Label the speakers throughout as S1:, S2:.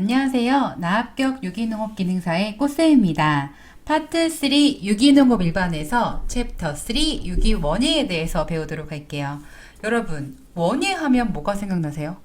S1: 안녕하세요. 나합격 유기농업 기능사의 꽃쌤입니다. 파트 3 유기농업 일반에서 챕터 3 유기원예에 대해서 배우도록 할게요. 여러분, 원예 하면 뭐가 생각나세요?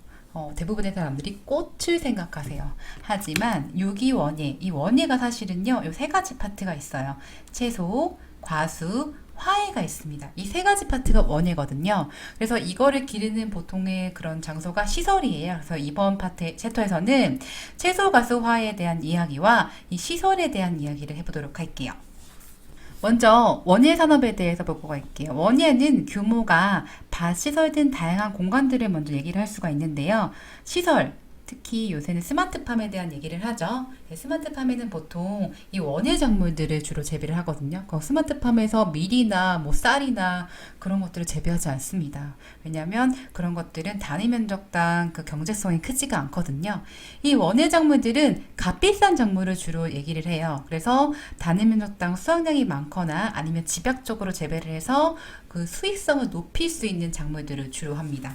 S1: 대부분의 사람들이 꽃을 생각하세요. 하지만 유기원예, 이 원예가 사실은요, 이 세 가지 파트가 있어요. 채소, 과수, 화해가 있습니다. 이 세 가지 파트가 원예거든요. 그래서 이거를 기르는 보통의 그런 장소가 시설이에요. 그래서 이번 파트 챕터에서는 채소, 가수, 화해에 대한 이야기와 이 시설에 대한 이야기를 해보도록 할게요. 먼저 원예 산업에 대해서 보고 갈게요. 원예는 규모가 밭, 시설 등 다양한 공간들을 먼저 얘기를 할 수가 있는데요. 시설, 특히 요새는 스마트팜에 대한 얘기를 하죠. 스마트팜에는 보통 이 원예 작물들을 주로 재배를 하거든요. 그 스마트팜에서 밀이나 뭐 쌀이나 그런 것들을 재배하지 않습니다. 왜냐하면 그런 것들은 단위 면적당 그 경제성이 크지가 않거든요. 이 원예 작물들은 값비싼 작물을 주로 얘기를 해요. 그래서 단위 면적당 수확량이 많거나 아니면 집약적으로 재배를 해서 그 수익성을 높일 수 있는 작물들을 주로 합니다.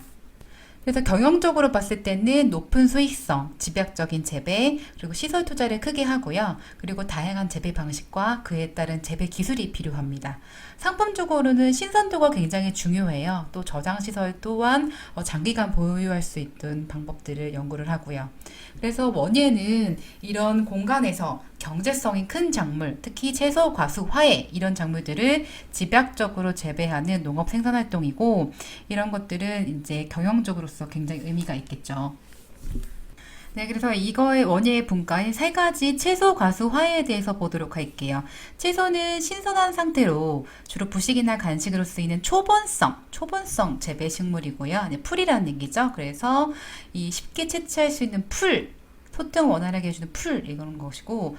S1: 그래서 경영적으로 봤을 때는 높은 수익성, 집약적인 재배, 그리고 시설 투자를 크게 하고요. 그리고 다양한 재배 방식과 그에 따른 재배 기술이 필요합니다. 상품적으로는 신선도가 굉장히 중요해요. 또 저장 시설 또한 장기간 보유할 수 있는 방법들을 연구를 하고요. 그래서 원예는 이런 공간에서 경제성이 큰 작물, 특히 채소, 과수, 화해 이런 작물들을 집약적으로 재배하는 농업 생산 활동이고, 이런 것들은 이제 경영적으로서 굉장히 의미가 있겠죠. 네, 그래서 이거의 원예의 분과인 세 가지 채소, 과수, 화해에 대해서 보도록 할게요. 채소는 신선한 상태로 주로 부식이나 간식으로 쓰이는 초본성 재배 식물이고요. 풀이라는 얘기죠. 그래서 이 쉽게 채취할 수 있는 풀, 소통 원활하게 해주는 풀 이런 것이고,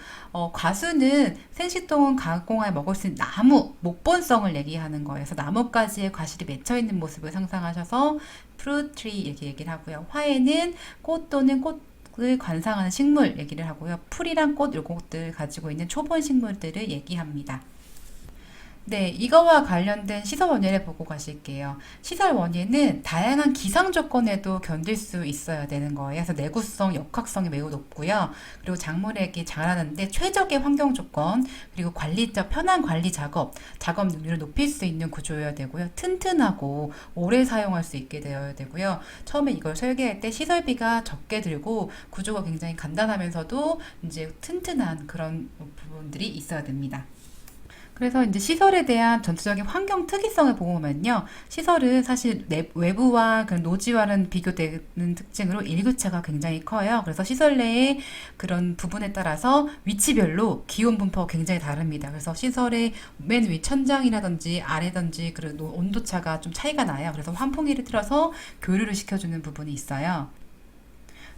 S1: 과수는 생식동은 가공하여 먹을 수 있는 나무, 목본성을 얘기하는 거예요. 그래서 나뭇가지에 과실이 맺혀 있는 모습을 상상하셔서 fruit tree 이렇게 얘기를 하고요. 화해는 꽃 또는 꽃을 관상하는 식물 얘기를 하고요. 풀이랑 꽃 이런 것들 가지고 있는 초본 식물들을 얘기합니다. 네, 이거와 관련된 시설 원예를 보고 가실게요. 시설 원예는 다양한 기상 조건에도 견딜 수 있어야 되는 거예요. 그래서 내구성, 역학성이 매우 높고요. 그리고 작물에게 자라는데 최적의 환경 조건, 그리고 편한 관리 작업 능률을 높일 수 있는 구조여야 되고요. 튼튼하고 오래 사용할 수 있게 되어야 되고요. 처음에 이걸 설계할 때 시설비가 적게 들고 구조가 굉장히 간단하면서도 이제 튼튼한 그런 부분들이 있어야 됩니다. 그래서 이제 시설에 대한 전체적인 환경 특이성을 보고 보면요. 시설은 사실 외부와 그 노지와는 비교되는 특징으로 일교차가 굉장히 커요. 그래서 시설 내의 그런 부분에 따라서 위치별로 기온 분포가 굉장히 다릅니다. 그래서 시설의 맨 위 천장이라든지 아래든지 그런 온도차가 좀 차이가 나요. 그래서 환풍기를 틀어서 교류를 시켜주는 부분이 있어요.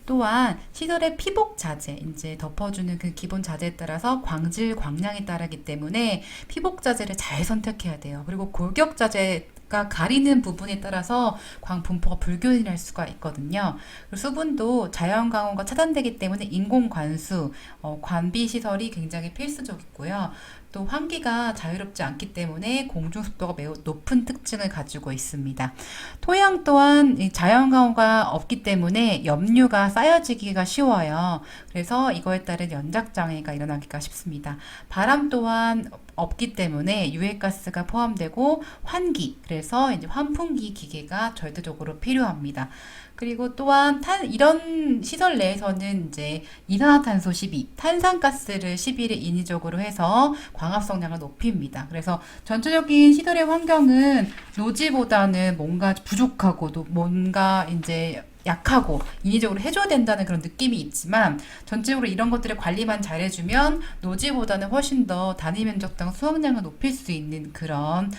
S1: 또한 시설의 피복 자재, 이제 덮어주는 그 기본 자재에 따라서 광질, 광량이 따르기 때문에 피복 자재를 잘 선택해야 돼요. 그리고 골격 자재가 가리는 부분에 따라서 광 분포가 불균일할 수가 있거든요. 그리고 수분도 자연 강우가 차단되기 때문에 인공 관수, 관비 시설이 굉장히 필수적이고요. 또 환기가 자유롭지 않기 때문에 공중 습도가 매우 높은 특징을 가지고 있습니다. 토양 또한 자연 강우가 없기 때문에 염류가 쌓여지기가 쉬워요. 그래서 이거에 따른 연작 장애가 일어나기가 쉽습니다. 바람 또한 없기 때문에 유해가스가 포함되고 환기, 그래서 이제 환풍기 기계가 절대적으로 필요합니다. 그리고 또한 이런 시설 내에서는 이제 이산화탄소 12, 탄산가스를 12를 인위적으로 해서 광합성량을 높입니다. 그래서 전체적인 시설의 환경은 노지보다는 뭔가 부족하고 또 뭔가 이제 약하고 인위적으로 해줘야 된다는 그런 느낌이 있지만, 전체적으로 이런 것들을 관리만 잘해주면 노지보다는 훨씬 더 단위 면적당 수확량을 높일 수 있는 그런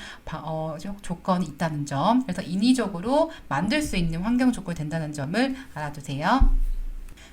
S1: 조건이 있다는 점, 그래서 인위적으로 만들 수 있는 환경 조건이 된다는 점을 알아두세요.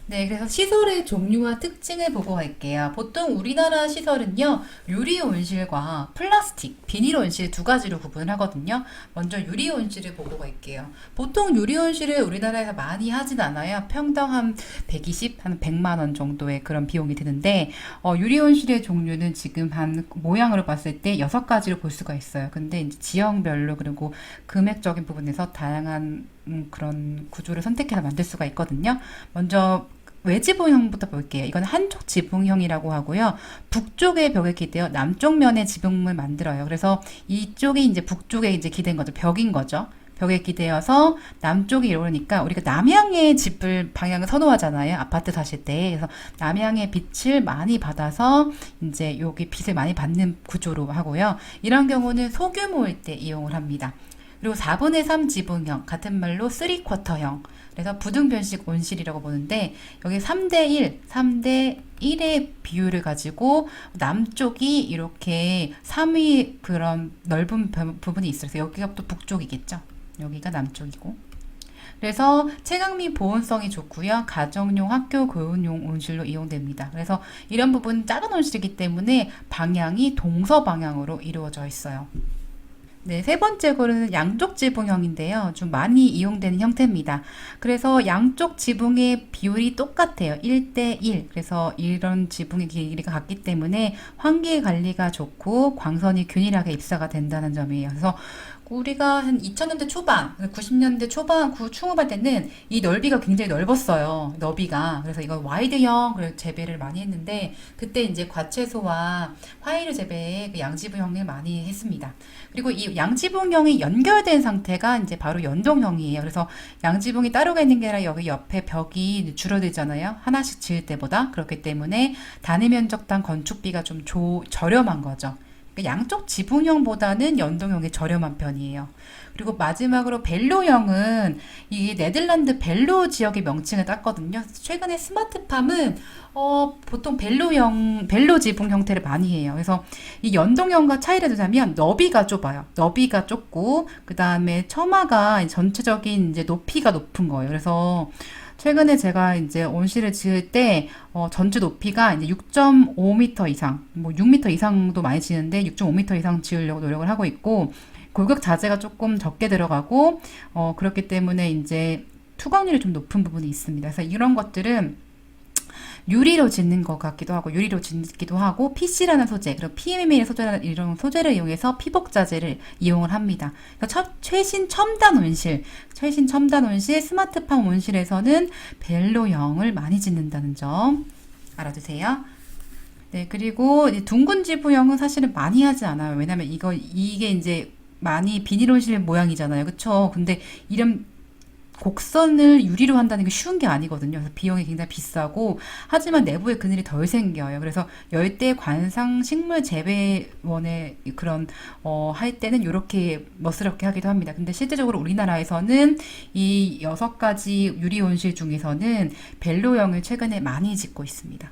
S1: 네, 그래서 시설의 종류와 특징을 보고 갈게요. 보통 우리나라 시설은요, 유리 온실과 플라스틱, 비닐 온실 두 가지로 구분을 하거든요. 먼저 유리 온실을 보고 갈게요. 보통 유리 온실을 우리나라에서 많이 하진 않아요. 평당 한 120, 한 100만 원 정도의 그런 비용이 드는데, 유리 온실의 종류는 지금 한 모양으로 봤을 때 6가지로 볼 수가 있어요. 근데 이제 지형별로 그리고 금액적인 부분에서 다양한 그런 구조를 선택해서 만들 수가 있거든요. 먼저 외지붕형부터 볼게요. 이건 한쪽 지붕형이라고 하고요. 북쪽에 벽에 기대어 남쪽 면에 지붕을 만들어요. 그래서 이쪽이 이제 북쪽에 이제 기댄 거죠. 벽인 거죠. 벽에 기대어서 남쪽이 이러니까 우리가 남향의 집을 방향을 선호하잖아요. 아파트 사실 때. 그래서 남향의 빛을 많이 받아서 이제 여기 빛을 많이 받는 구조로 하고요. 이런 경우는 소규모일 때 이용을 합니다. 그리고 4분의 3 지붕형, 같은 말로 3쿼터형. 그래서 부등변식 온실이라고 보는데 여기 3대1, 3대1의 비율을 가지고 남쪽이 이렇게 3위 그런 넓은 부분이 있어요. 그래서 여기가 또 북쪽이겠죠. 여기가 남쪽이고. 그래서 채광 및 보온성이 좋고요. 가정용, 학교, 교훈용 온실로 이용됩니다. 그래서 이런 부분 작은 온실이기 때문에 방향이 동서 방향으로 이루어져 있어요. 네, 세 번째 고는 양쪽 지붕형인데요. 좀 많이 이용되는 형태입니다. 그래서 양쪽 지붕의 비율이 똑같아요. 1대1. 그래서 이런 지붕의 길이가 같기 때문에 환기 관리가 좋고 광선이 균일하게 입사가 된다는 점이에요. 그래서 우리가 한 2000년대 초반, 90년대 초반, 중후반 때는 이 넓이가 굉장히 넓었어요. 너비가. 그래서 이거 와이드형 재배를 많이 했는데 그때 이제 과채소와 화이르 재배에 그 양지붕형을 많이 했습니다. 그리고 이 양지붕형이 연결된 상태가 이제 바로 연동형이에요. 그래서 양지붕이 따로가 있는 게 아니라 여기 옆에 벽이 줄어들잖아요. 하나씩 지을 때보다. 그렇기 때문에 단위 면적당 건축비가 좀 저렴한 거죠. 양쪽 지붕형보다는 연동형이 저렴한 편이에요. 그리고 마지막으로 벨로형은 이 네덜란드 벨로 지역의 명칭을 땄거든요. 최근에 스마트팜은 보통 벨로 지붕 형태를 많이 해요. 그래서 이 연동형과 차이를 두자면 너비가 좁아요. 너비가 좁고 그 다음에 처마가 전체적인 이제 높이가 높은 거예요. 그래서 최근에 제가 이제 온실을 지을 때 전체 높이가 이제 6.5m 이상, 뭐 6m 이상도 많이 지는데 6.5m 이상 지으려고 노력을 하고 있고 골격 자재가 조금 적게 들어가고 그렇기 때문에 이제 투광률이 좀 높은 부분이 있습니다. 그래서 이런 것들은 유리로 짓는 것 같기도 하고 유리로 짓기도 하고 PC라는 소재 그리고 PMMA 소재라는 이런 소재를 이용해서 피복 자재를 이용을 합니다. 최신 첨단 온실 스마트팜 온실에서는 벨로형을 많이 짓는다는 점 알아두세요. 네, 그리고 둥근 지붕형은 사실은 많이 하지 않아요. 왜냐면 이게 이제 많이 비닐 온실 모양이잖아요. 그쵸? 근데 이런 곡선을 유리로 한다는 게 쉬운 게 아니거든요. 그래서 비용이 굉장히 비싸고 하지만 내부에 그늘이 덜 생겨요. 그래서 열대 관상 식물 재배원의 그런 할 때는 이렇게 멋스럽게 하기도 합니다. 근데 실제적으로 우리나라에서는 이 6가지 유리 온실 중에서는 벨로형을 최근에 많이 짓고 있습니다.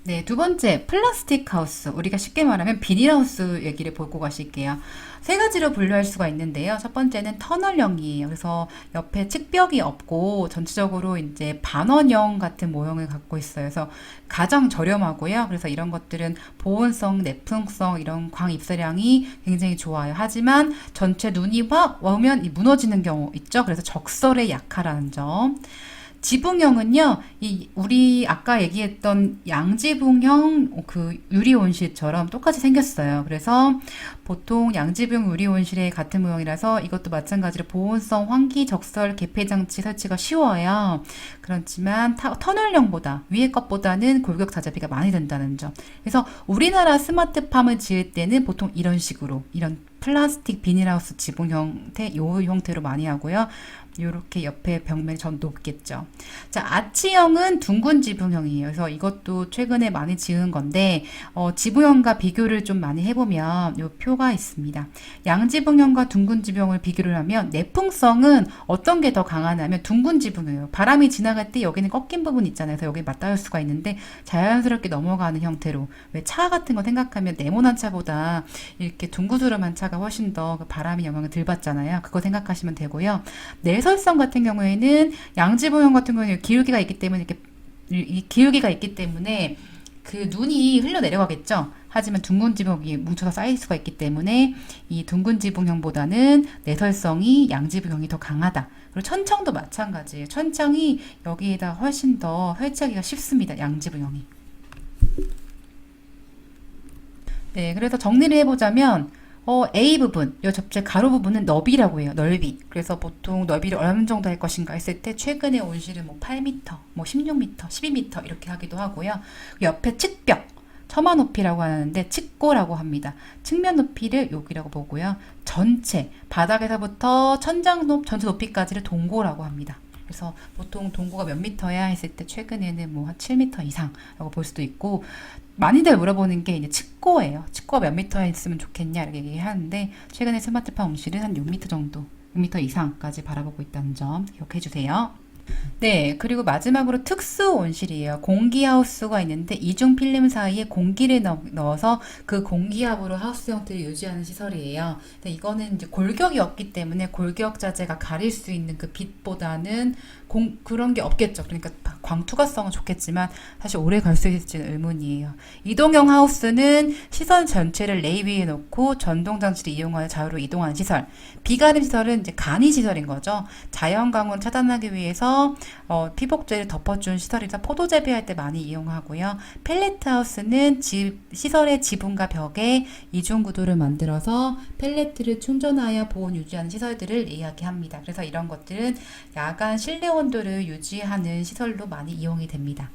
S1: 네, 두 번째, 플라스틱 하우스. 우리가 쉽게 말하면 비닐하우스 얘기를 보고 가실게요. 세 가지로 분류할 수가 있는데요. 첫 번째는 터널형이에요. 그래서 옆에 측벽이 없고 전체적으로 이제 반원형 같은 모형을 갖고 있어요. 그래서 가장 저렴하고요. 그래서 이런 것들은 보온성, 내풍성, 이런 광 입사량이 굉장히 좋아요. 하지만 전체 눈이 확 오면 무너지는 경우 있죠. 그래서 적설에 약하라는 점. 지붕형은요, 우리 아까 얘기했던 양지붕형 그 유리 온실처럼 똑같이 생겼어요. 그래서 보통 양지붕 유리 온실의 같은 모형이라서 이것도 마찬가지로 보온성, 환기, 적설, 개폐 장치 설치가 쉬워요. 그렇지만 터널형보다 위에 것보다는 골격 자재비가 많이 든다는 점. 그래서 우리나라 스마트팜을 지을 때는 보통 이런 식으로 이런 플라스틱 비닐하우스 지붕 형태, 요 형태로 많이 하고요. 이렇게 옆에 벽면이 전 높겠죠. 자, 아치형은 둥근 지붕형이에요. 그래서 이것도 최근에 많이 지은 건데 지붕형과 비교를 좀 많이 해보면 이 표가 있습니다. 양지붕형과 둥근 지붕형을 비교를 하면 내풍성은 어떤 게 더 강하냐면 둥근 지붕이에요. 바람이 지나갈 때 여기는 꺾인 부분 있잖아요. 그래서 여기 맞닿을 수가 있는데 자연스럽게 넘어가는 형태로 왜 차 같은 거 생각하면 네모난 차보다 이렇게 둥그스름한 차가 훨씬 더 바람의 영향을 덜 받잖아요. 그거 생각하시면 되고요. 내설성 같은 경우에는 양지붕형 같은 경우에는 기울기가 있기 때문에 이 기울기가 있기 때문에 그 눈이 흘러 내려가겠죠. 하지만 둥근 지붕이 뭉쳐서 쌓일 수가 있기 때문에 이 둥근 지붕형보다는 내설성이 양지붕형이 더 강하다. 그리고 천창도 마찬가지예요. 천창이 여기에다 훨씬 더 설치하기가 쉽습니다. 양지붕형이. 네, 그래서 정리를 해보자면 A 부분, 이 접재 가로 부분은 너비라고 해요. 넓이. 그래서 보통 너비를 어느 정도 할 것인가 했을 때 최근에 온실은 뭐 8m, 뭐 16m, 12m 이렇게 하기도 하고요. 옆에 측벽, 처마 높이라고 하는데 측고라고 합니다. 측면 높이를 여기라고 보고요. 전체, 바닥에서부터 전체 높이까지를 동고라고 합니다. 그래서 보통 동고가 몇 미터야 했을 때 최근에는 뭐 한 7m 이상라고 볼 수도 있고, 많이들 물어보는 게 이제 측고예요. 측고가 몇 미터 했으면 좋겠냐 이렇게 얘기하는데, 최근에 스마트팜 온실은 한 6m 정도, 6m 이상까지 바라보고 있다는 점 기억해 주세요. 네, 그리고 마지막으로 특수 온실이에요. 공기하우스가 있는데 이중 필름 사이에 공기를 넣어서 그 공기압으로 하우스 형태를 유지하는 시설이에요. 근데 이거는 이제 골격이 없기 때문에 골격 자재가 가릴 수 있는 그 빛보다는 그런 게 없겠죠. 그러니까 광투가성은 좋겠지만 사실 오래 갈 수 있을지는 의문이에요. 이동형 하우스는 시설 전체를 레일 위에 놓고 전동 장치를 이용하여 자유로 이동하는 시설. 비가림 시설은 이제 간이 시설인 거죠. 자연 강우를 차단하기 위해서 피복제를 덮어준 시설이라 포도 재배할 때 많이 이용하고요. 펠레트 하우스는 시설의 지붕과 벽에 이중 구도를 만들어서 펠레트를 충전하여 보온 유지하는 시설들을 이야기합니다. 그래서 이런 것들은 야간 실내 온도를 유지하는 시설로 많이 이용이 됩니다.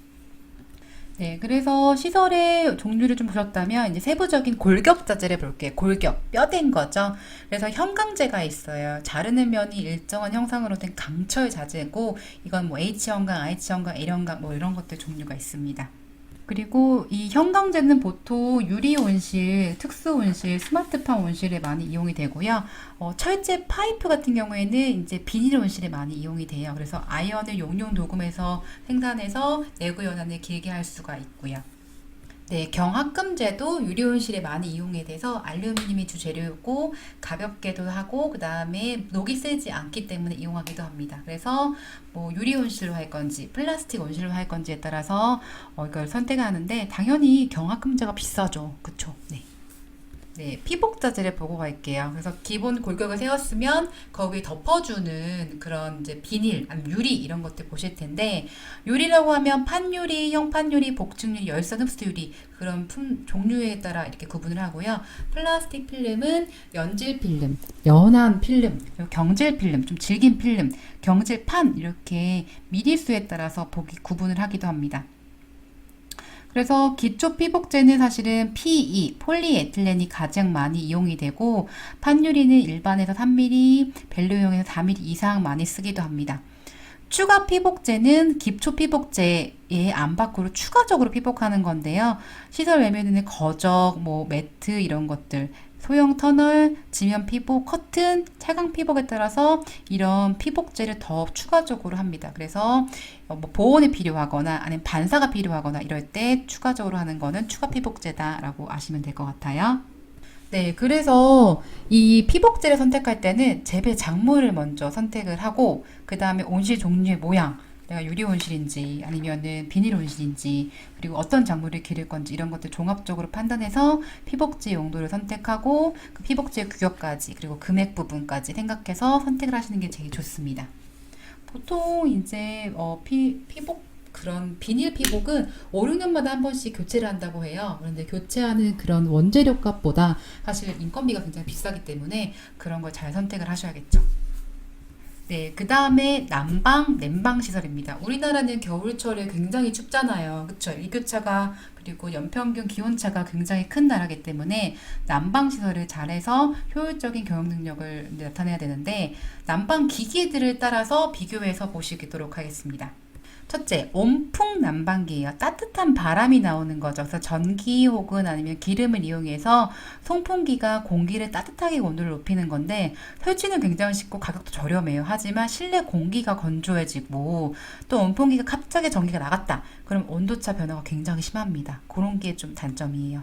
S1: 네, 그래서 시설의 종류를 좀 보셨다면 이제 세부적인 골격 자재를 볼게요. 골격, 뼈된 거죠. 그래서 형광재가 있어요. 자르는 면이 일정한 형상으로 된 강철 자재고, 이건 뭐 H형광, I형광, L형광 뭐 이런 것들 종류가 있습니다. 그리고 이 형광재는 보통 유리 온실, 특수 온실, 스마트팜 온실에 많이 이용이 되고요. 철제 파이프 같은 경우에는 이제 비닐 온실에 많이 이용이 돼요. 그래서 아연을 용융 도금해서 생산해서 내구 연한을 길게 할 수가 있고요. 네, 경합금제도 유리온실에 많이 이용이 돼서 알루미늄이 주재료고 가볍게도 하고, 그 다음에 녹이 세지 않기 때문에 이용하기도 합니다. 그래서 뭐 유리온실로 할 건지 플라스틱 온실로 할 건지에 따라서 이걸 선택하는데, 당연히 경합금제가 비싸죠. 그쵸? 네. 네, 피복 자재를 보고 갈게요. 그래서 기본 골격을 세웠으면 거기 덮어주는 그런 이제 비닐, 아니면 유리 이런 것들 보실 텐데, 유리라고 하면 판유리, 형판유리, 복층유리, 열선 흡수 유리 그런 종류에 따라 이렇게 구분을 하고요. 플라스틱 필름은 연질 필름, 연한 필름, 경질 필름, 좀 질긴 필름, 경질판 이렇게 미리수에 따라서 구분을 하기도 합니다. 그래서 기초 피복제는 사실은 PE, 폴리에틸렌이 가장 많이 이용이 되고, 판유리는 일반에서 3mm, 벨루용에서 4mm 이상 많이 쓰기도 합니다. 추가 피복제는 기초 피복제의 안팎으로 추가적으로 피복하는 건데요. 시설 외면에는 거적, 뭐 매트 이런 것들, 소형 터널, 지면 피복, 커튼, 차광 피복에 따라서 이런 피복제를 더 추가적으로 합니다. 그래서 뭐 보온이 필요하거나 아니면 반사가 필요하거나 이럴 때 추가적으로 하는 거는 추가 피복제다라고 아시면 될 것 같아요. 네, 그래서 이 피복제를 선택할 때는 재배 작물을 먼저 선택을 하고, 그 다음에 온실 종류의 모양, 내가 유리 온실인지 아니면은 비닐 온실인지, 그리고 어떤 작물을 기를 건지 이런 것들 종합적으로 판단해서 피복제 용도를 선택하고, 그 피복제의 규격까지 그리고 금액 부분까지 생각해서 선택을 하시는 게 제일 좋습니다. 보통 이제 피복 그런 비닐 피복은 5, 6년마다 한 번씩 교체를 한다고 해요. 그런데 교체하는 그런 원재료 값보다 사실 인건비가 굉장히 비싸기 때문에 그런 걸 잘 선택을 하셔야겠죠. 네, 그 다음에 냉방 시설입니다. 우리나라는 겨울철에 굉장히 춥잖아요. 그쵸? 일교차가 그리고 연평균 기온차가 굉장히 큰 나라이기 때문에 난방 시설을 잘해서 효율적인 경영 능력을 나타내야 되는데, 난방 기기들을 따라서 비교해서 보시도록 하겠습니다. 첫째, 온풍 난방기예요. 따뜻한 바람이 나오는 거죠. 그래서 전기 혹은 아니면 기름을 이용해서 송풍기가 공기를 따뜻하게 온도를 높이는 건데, 설치는 굉장히 쉽고 가격도 저렴해요. 하지만 실내 공기가 건조해지고, 또 온풍기가 갑자기 전기가 나갔다 그럼 온도차 변화가 굉장히 심합니다. 그런 게 좀 단점이에요.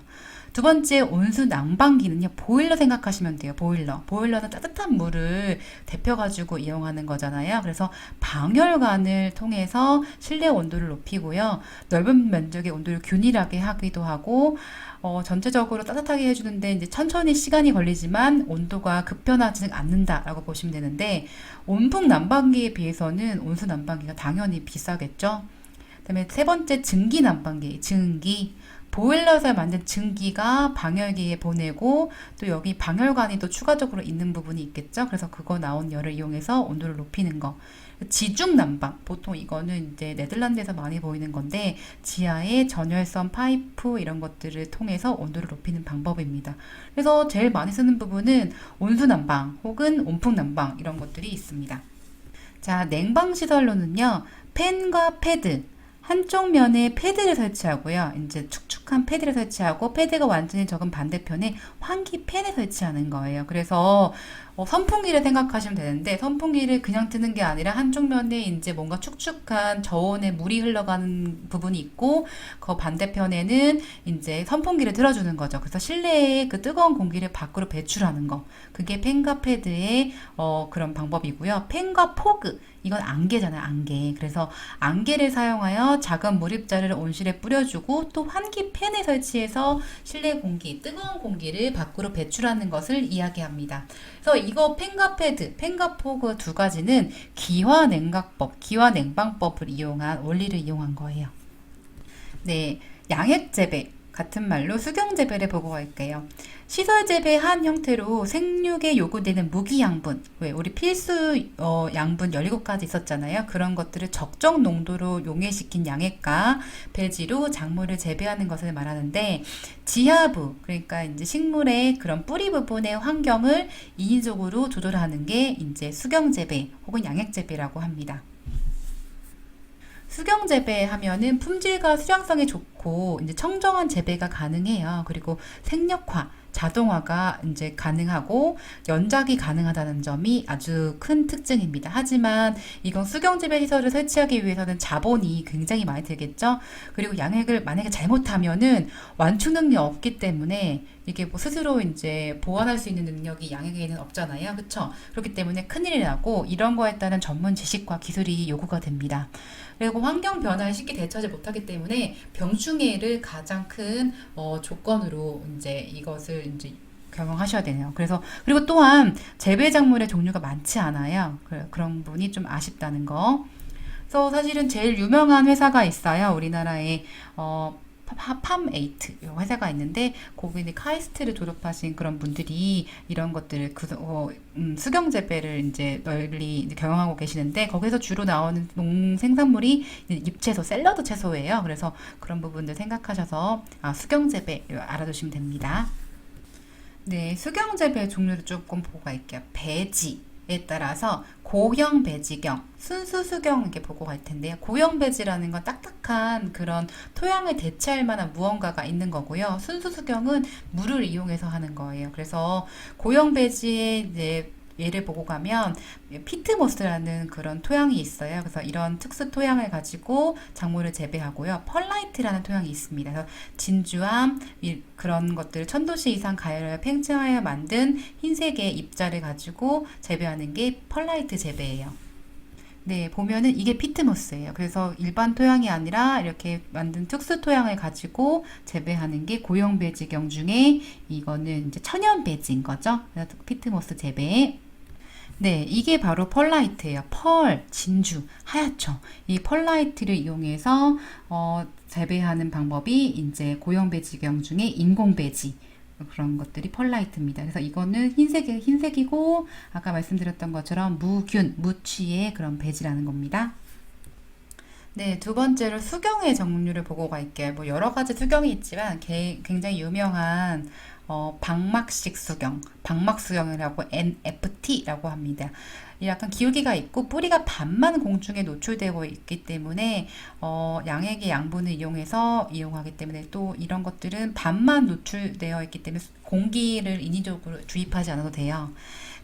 S1: 두 번째, 온수 난방기는요, 보일러 생각하시면 돼요. 보일러는 따뜻한 물을 데펴가지고 이용하는 거잖아요. 그래서 방열관을 통해서 실내 온도를 높이고요, 넓은 면적의 온도를 균일하게 하기도 하고, 전체적으로 따뜻하게 해주는데 이제 천천히 시간이 걸리지만 온도가 급변하지 않는다라고 보시면 되는데, 온풍 난방기에 비해서는 온수 난방기가 당연히 비싸겠죠. 그다음에 세 번째, 증기 난방기, 증기. 보일러에서 만든 증기가 방열기에 보내고 또 여기 방열관이 또 추가적으로 있는 부분이 있겠죠. 그래서 그거 나온 열을 이용해서 온도를 높이는 거. 지중 난방, 보통 이거는 이제 네덜란드에서 많이 보이는 건데 지하에 전열선 파이프 이런 것들을 통해서 온도를 높이는 방법입니다. 그래서 제일 많이 쓰는 부분은 온수 난방 혹은 온풍 난방 이런 것들이 있습니다. 자, 냉방 시설로는요, 팬과 패드, 한쪽 면에 패드를 설치하고요. 이제 축축한 패드를 설치하고 패드가 완전히 적은 반대편에 환기 팬을 설치하는 거예요. 그래서 선풍기를 생각하시면 되는데 선풍기를 그냥 트는 게 아니라 한쪽 면에 이제 뭔가 축축한 저온의 물이 흘러가는 부분이 있고 그 반대편에는 이제 선풍기를 틀어주는 거죠. 그래서 실내에 그 뜨거운 공기를 밖으로 배출하는 거. 그게 팬과 패드의 그런 방법이고요. 팬과 포그. 이건 안개잖아요, 안개. 그래서 안개를 사용하여 작은 몰입자를 온실에 뿌려주고 또 환기 팬에 설치해서 실내 공기, 뜨거운 공기를 밖으로 배출하는 것을 이야기합니다. 그래서 이거 팬과 패드, 팬과 포그 두 가지는 기화냉각법, 기화냉방법을 이용한 원리를 이용한 거예요. 네, 양액재배. 같은 말로 수경재배를 보고 갈게요. 시설재배 한 형태로 생육에 요구되는 무기양분, 왜 우리 필수 양분 17가지 있었잖아요. 그런 것들을 적정 농도로 용해시킨 양액과 배지로 작물을 재배하는 것을 말하는데 지하부, 그러니까 이제 식물의 그런 뿌리 부분의 환경을 인위적으로 조절하는 게 이제 수경재배 혹은 양액재배라고 합니다. 수경 재배하면은 품질과 수량성이 좋고 이제 청정한 재배가 가능해요. 그리고 생력화, 자동화가 이제 가능하고 연작이 가능하다는 점이 아주 큰 특징입니다. 하지만 이건 수경 재배 시설을 설치하기 위해서는 자본이 굉장히 많이 들겠죠. 그리고 양액을 만약에 잘못하면은 완충 능력이 없기 때문에 이게 뭐 스스로 이제 보완할 수 있는 능력이 양액에는 없잖아요. 그쵸? 그렇기 때문에 큰일이 나고 이런 거에 따른 전문 지식과 기술이 요구가 됩니다. 그리고 환경 변화에 쉽게 대처하지 못하기 때문에 병충해를 가장 큰 조건으로 이제 이것을 이제 경영하셔야 되네요. 그래서 그리고 또한 재배 작물의 종류가 많지 않아요. 그런 부분이 좀 아쉽다는 거. 그래서 사실은 제일 유명한 회사가 있어요. 우리나라에 팜에이트 회사가 있는데 거기는 카이스트를 졸업하신 그런 분들이 이런 것들을 수경 재배를 이제 널리 이제 경영하고 계시는데 거기서 주로 나오는 농생산물이 잎채소, 샐러드 채소예요. 그래서 그런 부분들 생각하셔서 수경 재배 알아두시면 됩니다. 네, 수경 재배 종류를 조금 보고 갈게요. 배지에 따라서 고형 배지경, 순수 수경 이렇게 보고 갈 텐데요. 고형 배지라는 건 딱딱한 그런 토양을 대체할 만한 무언가가 있는 거고요. 순수 수경은 물을 이용해서 하는 거예요. 그래서 고형 배지의 이제 예를 보고 가면 피트모스라는 그런 토양이 있어요. 그래서 이런 특수 토양을 가지고 작물을 재배하고요. 펄라이트라는 토양이 있습니다. 그래서 진주암 그런 것들을 1000도씨 이상 가열하여 팽창하여 만든 흰색의 입자를 가지고 재배하는 게 펄라이트 재배예요. 네, 보면은 이게 피트모스예요. 그래서 일반 토양이 아니라 이렇게 만든 특수 토양을 가지고 재배하는 게 고형 배지경 중에 이거는 이제 천연 배지인 거죠. 그래서 피트모스 재배. 네, 이게 바로 펄라이트예요. 펄, 진주, 하얗죠. 이 펄라이트를 이용해서 재배하는 방법이 이제 고형 배지경 중에 인공 배지 그런 것들이 펄라이트입니다. 그래서 이거는 흰색이고 아까 말씀드렸던 것처럼 무균, 무취의 그런 배지라는 겁니다. 네, 두 번째로 수경의 종류를 보고 갈게요. 뭐 여러 가지 수경이 있지만 굉장히 유명한 방막식 수경, 방막수경이라고 NFT라고 합니다. 약간 기울기가 있고 뿌리가 반만 공중에 노출되고 있기 때문에 양액의 양분을 이용하기 때문에 또 이런 것들은 반만 노출되어 있기 때문에 공기를 인위적으로 주입하지 않아도 돼요.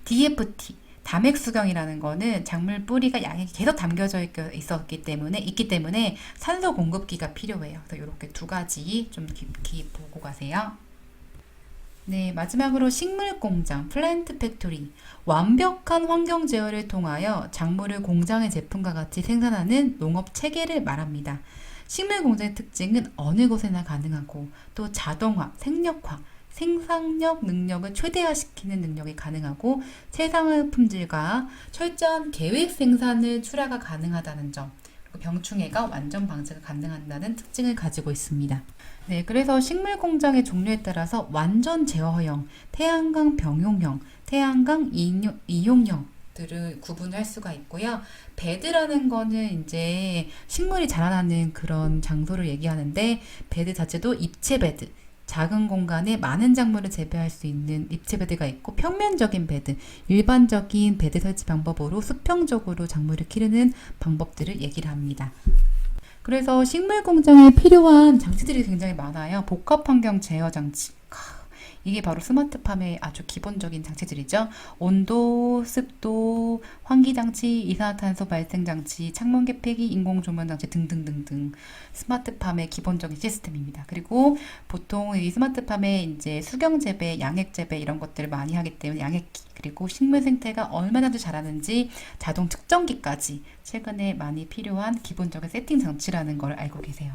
S1: DFT 담액수경이라는 거는 작물 뿌리가 양액이 계속 담겨져 있기 때문에 산소 공급기가 필요해요. 그래서 이렇게 두 가지 좀 깊이 보고 가세요. 네, 마지막으로 식물 공장, 플랜트 팩토리. 완벽한 환경 제어를 통하여 작물을 공장의 제품과 같이 생산하는 농업 체계를 말합니다. 식물 공장의 특징은 어느 곳에나 가능하고 또 자동화, 생력화, 생산력 능력을 최대화시키는 능력이 가능하고 최상의 품질과 철저한 계획 생산을 출하가 가능하다는 점. 그리고 병충해가 완전 방제가 가능한다는 특징을 가지고 있습니다. 네, 그래서 식물 공장의 종류에 따라서 완전 제어형, 태양광 병용형, 태양광 이용형 들을 구분할 수가 있고요. 베드라는 거는 이제 식물이 자라나는 그런 장소를 얘기하는데, 베드 자체도 입체 베드, 작은 공간에 많은 작물을 재배할 수 있는 입체 베드가 있고, 평면적인 베드, 일반적인 베드 설치 방법으로 수평적으로 작물을 기르는 방법들을 얘기를 합니다. 그래서 식물 공장에 필요한 장치들이 굉장히 많아요. 복합 환경 제어 장치. 이게 바로 스마트팜의 아주 기본적인 장치들이죠. 온도, 습도, 환기장치, 이산화탄소 발생장치, 창문 개폐기, 인공조명장치 등등등등 스마트팜의 기본적인 시스템입니다. 그리고 보통 이 스마트팜에 이제 수경재배, 양액재배 이런 것들을 많이 하기 때문에 양액기, 그리고 식물 생태가 얼마나 자라는지 자동 측정기까지 최근에 많이 필요한 기본적인 세팅 장치라는 걸 알고 계세요.